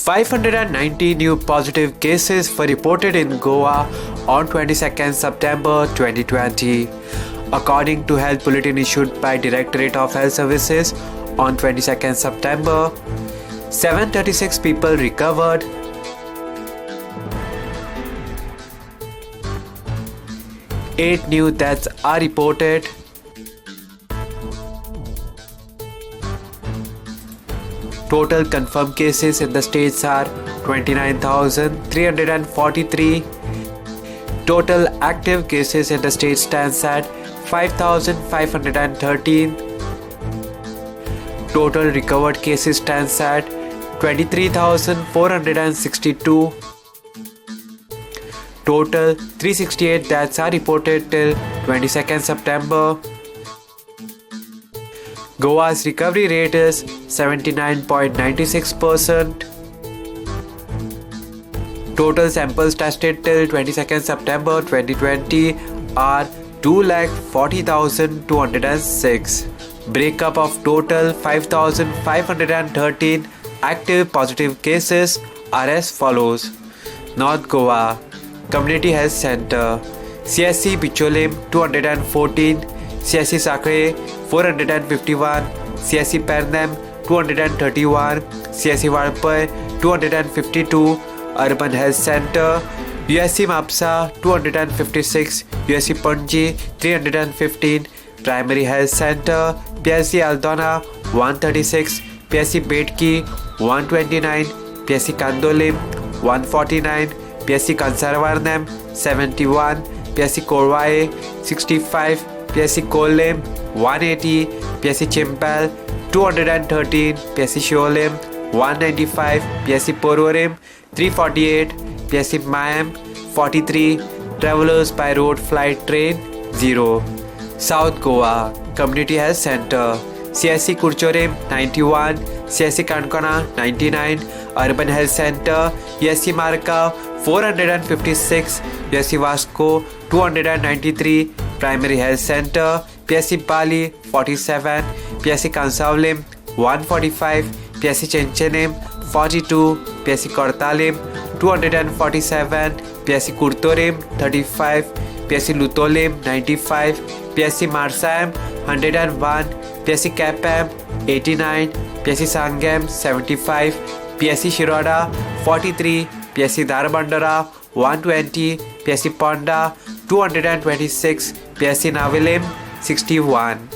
590 new positive cases were reported in Goa on 22nd September 2020. According to Health Bulletin issued by Directorate of Health Services on 22nd September, 736 people recovered. 8 new deaths are reported. Total confirmed cases in the states are 29,343. Total active cases in the state stands at 5,513. Total recovered cases stands at 23,462. Total 368 deaths are reported till 22nd September. Goa's recovery rate is 79.96%. Total samples tested till 22nd September 2020 are 2,40,206. Breakup of total 5,513 active positive cases are as follows. North Goa Community Health Center, CSC Bicholim 214, CSC Sakre 451, CSC Pernam 231, CSC Valpai 252, Urban Health Center, USC Mapsa 256, USC Panji 315, Primary Health Center, PSC Aldona 136, PSC Bedki 129, PSC Kandolim 149, PSC Kansarvarnam 71, PSC Korwae 65, PSC Kolem 180, PSC Chimpal 213, PSC Sholem 195, PSC Pororim 348, PSC Mayam 43, Travelers by Road Flight Train 0. South Goa Community Health Center, CSC Kurchorim 91, CSC Kankana 99, Urban Health Center, USC Marka 456, USC Vasco 293, Primary Health Center, PSC Bali 47, PSC Kansavlim 145, PSC Chenchenim 42, PSC Kortalim 247, PSC Kurtorim 35, PSC Lutolim 95, PSC Marsam 101, PSC Kapam 89, PSC Sangam 75, PSC Shiroda 43, PSC Darbandara 120, PSC Ponda 226, PSC Navilim 61.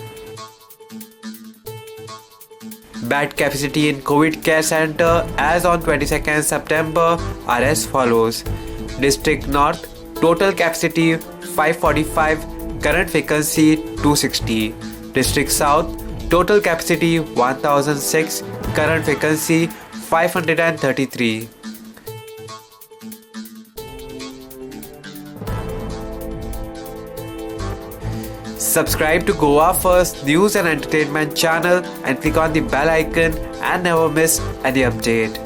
Bed capacity in COVID Care Center as on 22nd September are as follows. District North total capacity 545, current vacancy 260. District South total capacity 1006, current vacancy 533. Subscribe to Goa First News and Entertainment channel and click on the bell icon and never miss any update.